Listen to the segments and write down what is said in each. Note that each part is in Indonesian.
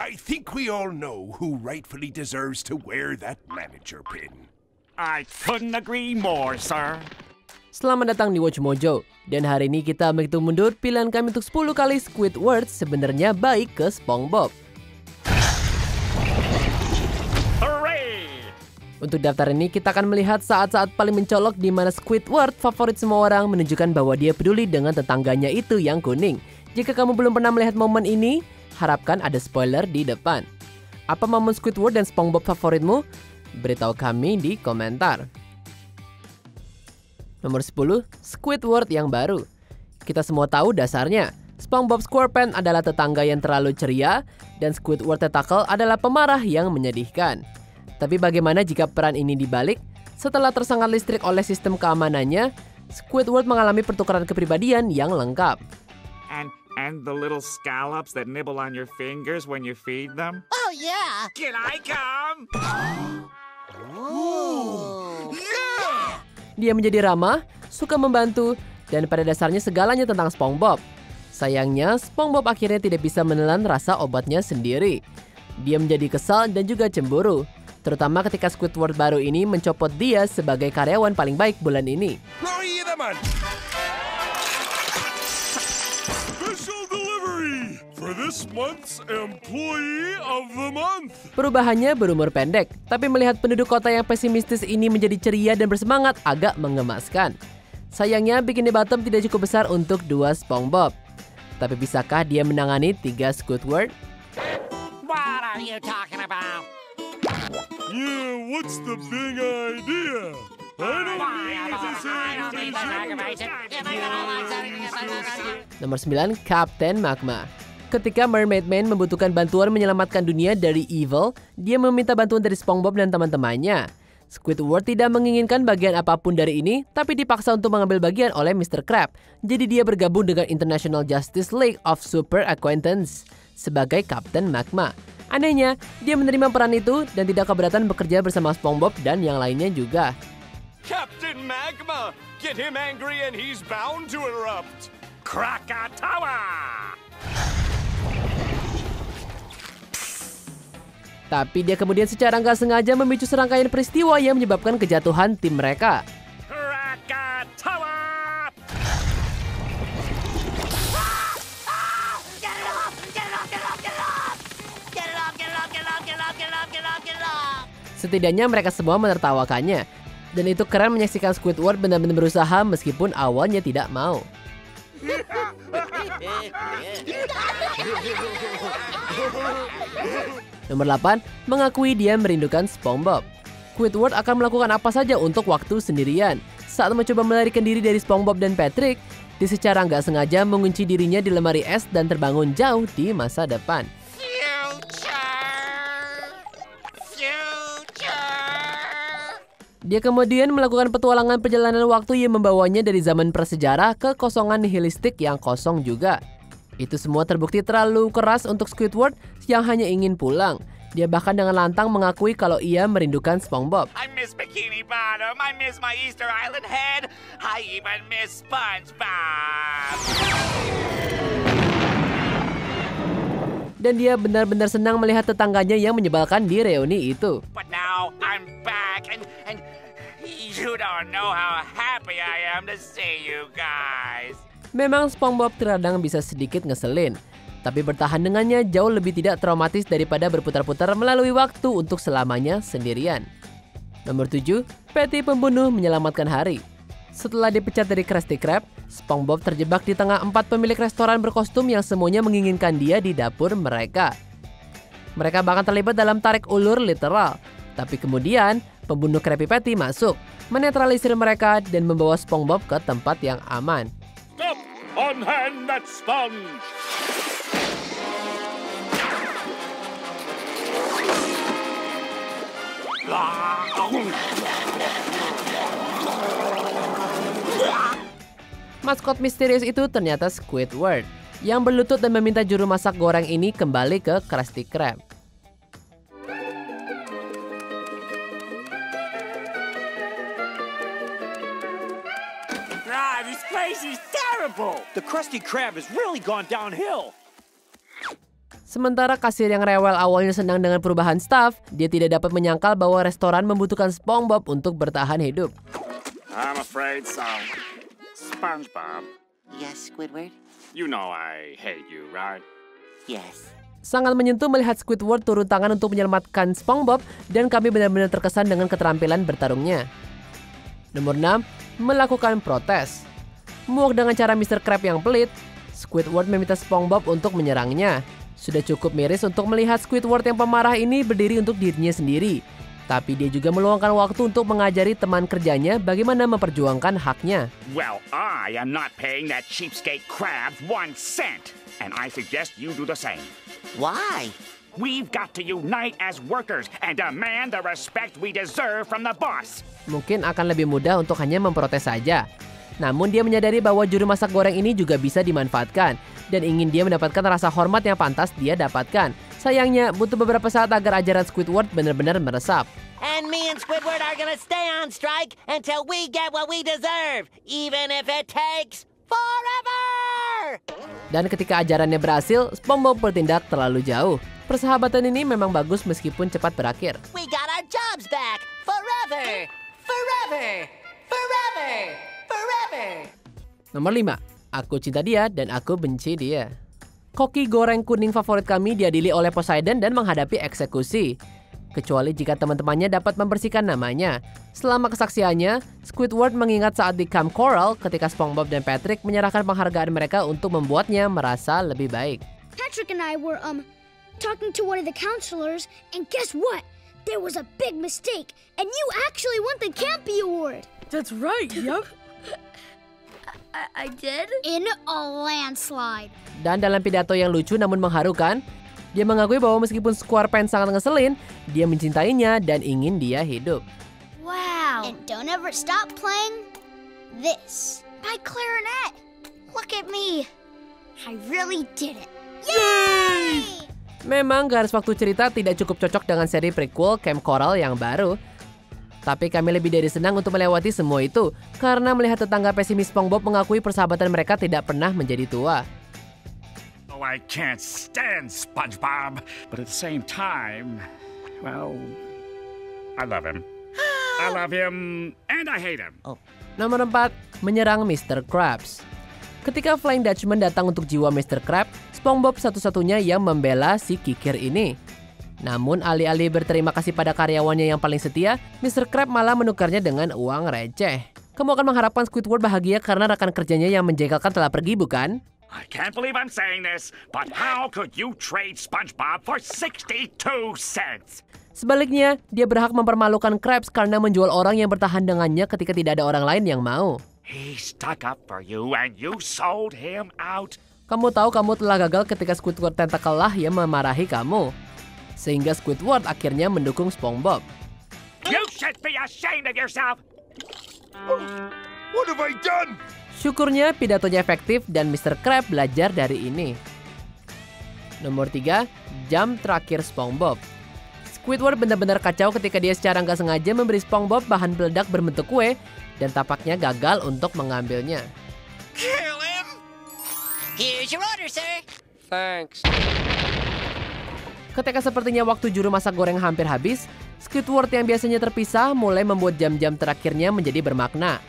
I think we all know who rightfully deserves to wear that manager pin. I couldn't agree more, sir. Selamat datang di Watch Mojo. Dan hari ini kita menghitung mundur pilihan kami untuk 10 kali Squidward sebenarnya baik ke SpongeBob. Hooray! Untuk daftar ini kita akan melihat saat-saat paling mencolok di mana Squidward favorit semua orang menunjukkan bahwa dia peduli dengan tetangganya itu yang kuning. Jika kamu belum pernah melihat momen ini, harapkan ada spoiler di depan. Apa momen Squidward dan SpongeBob favoritmu? Beritahu kami di komentar. Nomor 10, Squidward yang baru. Kita semua tahu dasarnya. SpongeBob SquarePants adalah tetangga yang terlalu ceria, dan Squidward Tentacle adalah pemarah yang menyedihkan. Tapi bagaimana jika peran ini dibalik? Setelah tersengat listrik oleh sistem keamanannya, Squidward mengalami pertukaran kepribadian yang lengkap. And the little scallops that nibble on your fingers when you feed them? Oh, yeah. Can I come? Ooh. Yeah! Dia menjadi ramah, suka membantu, dan pada dasarnya segalanya tentang SpongeBob. Sayangnya, SpongeBob akhirnya tidak bisa menelan rasa obatnya sendiri. Dia menjadi kesal dan juga cemburu, terutama ketika Squidward baru ini mencopot dia sebagai karyawan paling baik bulan ini. Employee of the month! Special delivery for this month's Employee of the Month! Perubahannya berumur pendek, tapi melihat penduduk kota yang pesimistis ini menjadi ceria dan bersemangat agak mengemaskan. Sayangnya, Bikini Bottom tidak cukup besar untuk 2 SpongeBob. Tapi bisakah dia menangani 3 Squidward? What are you talking about? Yeah, what's the big idea? Nomor 9, Captain Magma. Ketika Mermaid Man membutuhkan bantuan menyelamatkan dunia dari evil, dia meminta bantuan dari SpongeBob dan teman-temannya. Squidward tidak menginginkan bagian apapun dari ini, tapi dipaksa untuk mengambil bagian oleh Mr. Crab. Jadi dia bergabung dengan International Justice League of Super Acquaintance sebagai Captain Magma. Anehnya, dia menerima peran itu dan tidak keberatan bekerja bersama SpongeBob dan yang lainnya juga. Captain Magma! Get him angry and he's bound to erupt! Krakatawa! Tapi dia kemudian secara nggak sengaja memicu serangkaian peristiwa yang menyebabkan kejatuhan tim mereka. Krakatawa! Setidaknya mereka semua menertawakannya. Dan itu keren menyaksikan Squidward benar-benar berusaha meskipun awalnya tidak mau. Nomor 8, mengakui dia merindukan SpongeBob. Squidward akan melakukan apa saja untuk waktu sendirian. Saat mencoba melarikan diri dari SpongeBob dan Patrick, dia secara nggak sengaja mengunci dirinya di lemari es dan terbangun jauh di masa depan. Dia kemudian melakukan petualangan perjalanan waktu yang membawanya dari zaman prasejarah ke kosongan nihilistik yang kosong juga. Itu semua terbukti terlalu keras untuk Squidward yang hanya ingin pulang. Dia bahkan dengan lantang mengakui kalau ia merindukan SpongeBob. I miss Bikini Bottom. I miss my Easter Island head. I even miss SpongeBob. Dan dia benar-benar senang melihat tetangganya yang menyebalkan di reuni itu. But now I'm back and you don't know how happy I am to see you guys. Memang SpongeBob terkadang bisa sedikit ngeselin, tapi bertahan dengannya jauh lebih tidak traumatis daripada berputar-putar melalui waktu untuk selamanya sendirian. Nomor 7, Patty pembunuh menyelamatkan hari. Setelah dipecat dari Krusty Krab, SpongeBob terjebak di tengah 4 pemilik restoran berkostum yang semuanya menginginkan dia di dapur mereka. Mereka bahkan terlibat dalam tarik ulur literal. Tapi kemudian, pembunuh Krabby Patty masuk, menetralisir mereka dan membawa SpongeBob ke tempat yang aman. Stop! Unhand that sponge! Maskot misterius itu ternyata Squidward, yang berlutut dan meminta juru masak goreng ini kembali ke Krusty Krab. This place is terrible. The Krusty Krab has really gone downhill. Sementara kasir yang rewel awalnya senang dengan perubahan staff, dia tidak dapat menyangkal bahwa restoran membutuhkan SpongeBob untuk bertahan hidup. I'm afraid so. SpongeBob, Yes, Squidward? you know I hate you, right? Yes. Sangat menyentuh melihat Squidward turun tangan untuk menyelamatkan SpongeBob dan kami benar-benar terkesan dengan keterampilan bertarungnya. Nomor 6. Melakukan protes. Muak dengan cara Mr. Krab yang pelit, Squidward meminta SpongeBob untuk menyerangnya. Sudah cukup miris untuk melihat Squidward yang pemarah ini berdiri untuk dirinya sendiri. Tapi dia juga meluangkan waktu untuk mengajari teman kerjanya bagaimana memperjuangkan haknya. Well, I am not paying that cheapskate crab 1 cent, and I suggest you do the same. Why? We've got to unite as workers and demand the respect we deserve from the boss. Mungkin akan lebih mudah untuk hanya memprotes saja. Namun dia menyadari bahwa juru masak goreng ini juga bisa dimanfaatkan dan ingin dia mendapatkan rasa hormat yang pantas dia dapatkan. Sayangnya butuh beberapa saat agar ajaran Squidward benar-benar meresap. And me and Squidward are gonna stay on strike until we get what we deserve, even if it takes forever! Dan ketika ajarannya berhasil, SpongeBob bertindak terlalu jauh. Persahabatan ini memang bagus meskipun cepat berakhir. We got our jobs back! Forever! Forever! Forever! Forever! Nomor 5. Aku cinta dia dan aku benci dia. Koki goreng kuning favorit kami diadili oleh Poseidon dan menghadapi eksekusi. Kecuali jika teman-temannya dapat membersihkan namanya. Selama kesaksiannya, Squidward mengingat saat di Camp Coral ketika SpongeBob dan Patrick menyerahkan penghargaan mereka untuk membuatnya merasa lebih baik. Patrick and I were talking to one of the counselors, and guess what? There was a big mistake, and you actually won the Campy Award. That's right, yup. I did? In a landslide. Dan dalam pidato yang lucu namun mengharukan, dia mengakui bahwa meskipun SquarePants sangat ngeselin, dia mencintainya dan ingin dia hidup. Wow. And don't ever stop playing this. My clarinet. Look at me. I really did it. Yay! Memang garis waktu cerita tidak cukup cocok dengan seri prequel Camp Coral yang baru. Tapi kami lebih dari senang untuk melewati semua itu, karena melihat tetangga pesimis SpongeBob mengakui persahabatan mereka tidak pernah menjadi tua. Oh, I can't stand SpongeBob, but at the same time, well, I love him. I love him and I hate him. Nomor 4. Menyerang Mr. Krabs. Ketika Flying Dutchman datang untuk jiwa Mr. Krab, SpongeBob satu-satunya yang membela si kikir ini. Namun alih-alih berterima kasih pada karyawannya yang paling setia, Mr. Krab malah menukarnya dengan uang receh. Kamu akan mengharapkan Squidward bahagia karena rekan kerjanya yang menjengkelkan telah pergi, bukan? I can't believe I'm saying this, but how could you trade SpongeBob for 62 cents? Sebaliknya, dia berhak mempermalukan Krabs karena menjual orang yang bertahan dengannya ketika tidak ada orang lain yang mau. He stuck up for you and you sold him out. Kamu tahu kamu telah gagal ketika Squidward tentakel lah yang memarahi kamu. Sehingga Squidward akhirnya mendukung SpongeBob. You should be ashamed of yourself. What have I done? Syukurnya pidatonya efektif dan Mr. Krab belajar dari ini. Nomor 3. Jam terakhir SpongeBob. Squidward benar-benar kacau ketika dia secara nggak sengaja memberi SpongeBob bahan peledak berbentuk kue dan tampaknya gagal untuk mengambilnya. Kill him! Here's your order, sir. Thanks. Ketika sepertinya waktu juru masak goreng hampir habis, Squidward yang biasanya terpisah mulai membuat jam-jam terakhirnya menjadi bermakna.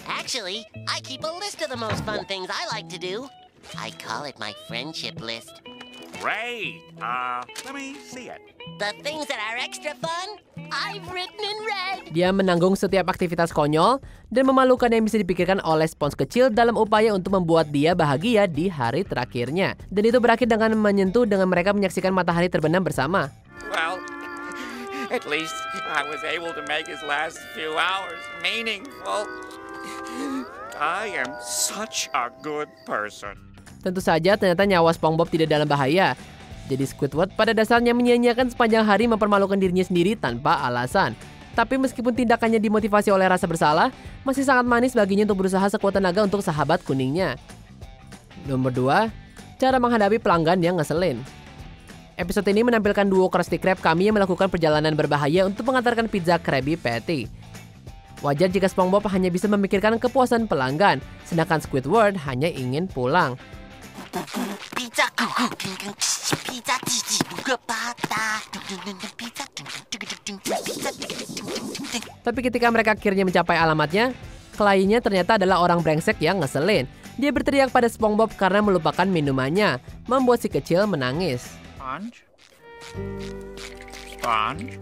Actually, I keep a list of the most fun things I like to do. I call it my friendship list. Great. Let me see it. The things that are extra fun, I've written in red. Dia menanggung setiap aktivitas konyol dan memalukan yang bisa dipikirkan oleh Spons kecil dalam upaya untuk membuat dia bahagia di hari terakhirnya. Dan itu berakhir dengan menyentuh dengan mereka menyaksikan matahari terbenam bersama. Well, at least I was able to make his last few hours meaningful. I am such a good person. Tentu saja ternyata nyawa SpongeBob tidak dalam bahaya. Jadi Squidward pada dasarnya menyia-nyiakan sepanjang hari mempermalukan dirinya sendiri tanpa alasan. Tapi meskipun tindakannya dimotivasi oleh rasa bersalah, masih sangat manis baginya untuk berusaha sekuat tenaga untuk sahabat kuningnya. Nomor 2. Cara menghadapi pelanggan yang ngeselin. Episode ini menampilkan duo Krusty Krab kami yang melakukan perjalanan berbahaya untuk mengantarkan pizza Krabby Patty. Wajar jika SpongeBob hanya bisa memikirkan kepuasan pelanggan, sedangkan Squidward hanya ingin pulang. Pizza. Pizza. Tapi ketika mereka akhirnya mencapai alamatnya, kliennya ternyata adalah orang brengsek yang ngeselin. Dia berteriak pada SpongeBob karena melupakan minumannya, membuat si kecil menangis. Sponge?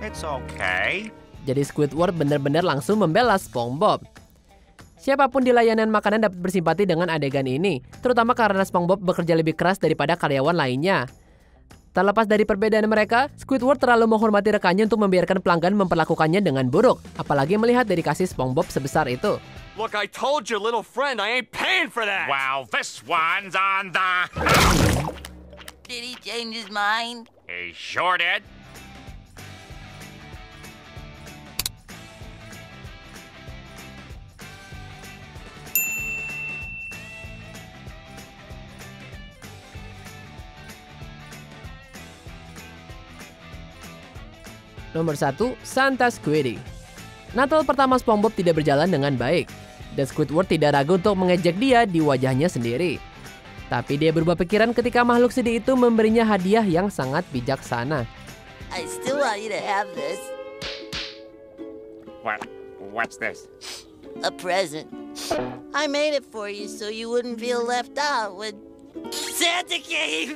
It's okay. Jadi Squidward benar-benar langsung membela SpongeBob. Siapapun di layanan makanan dapat bersimpati dengan adegan ini, terutama karena SpongeBob bekerja lebih keras daripada karyawan lainnya. Terlepas dari perbedaan mereka, Squidward terlalu menghormati rekannya untuk membiarkan pelanggan memperlakukannya dengan buruk, apalagi melihat dedikasi SpongeBob sebesar itu. Look, I told your little friend I ain't paying for that. Well, this one's on the... Did he change his mind? He sure did. Nomor 1, Santa Squiddy. Natal pertama SpongeBob tidak berjalan dengan baik, dan Squidward tidak ragu untuk mengejek dia di wajahnya sendiri. Tapi dia berubah pikiran ketika makhluk sedih itu memberinya hadiah yang sangat bijaksana. I still want you to have this. What's this? A present. I made it for you so you wouldn't feel left out when Santa came.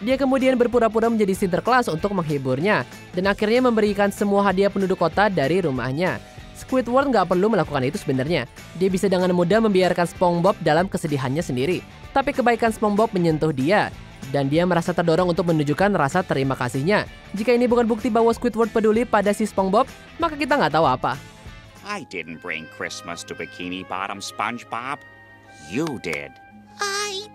Dia kemudian berpura-pura menjadi Sinterklas untuk menghiburnya, dan akhirnya memberikan semua hadiah penduduk kota dari rumahnya. Squidward nggak perlu melakukan itu sebenarnya. Dia bisa dengan mudah membiarkan SpongeBob dalam kesedihannya sendiri. Tapi kebaikan SpongeBob menyentuh dia, dan dia merasa terdorong untuk menunjukkan rasa terima kasihnya. Jika ini bukan bukti bahwa Squidward peduli pada si SpongeBob, maka kita nggak tahu apa. I didn't bring Christmas to Bikini Bottom, SpongeBob. You did. I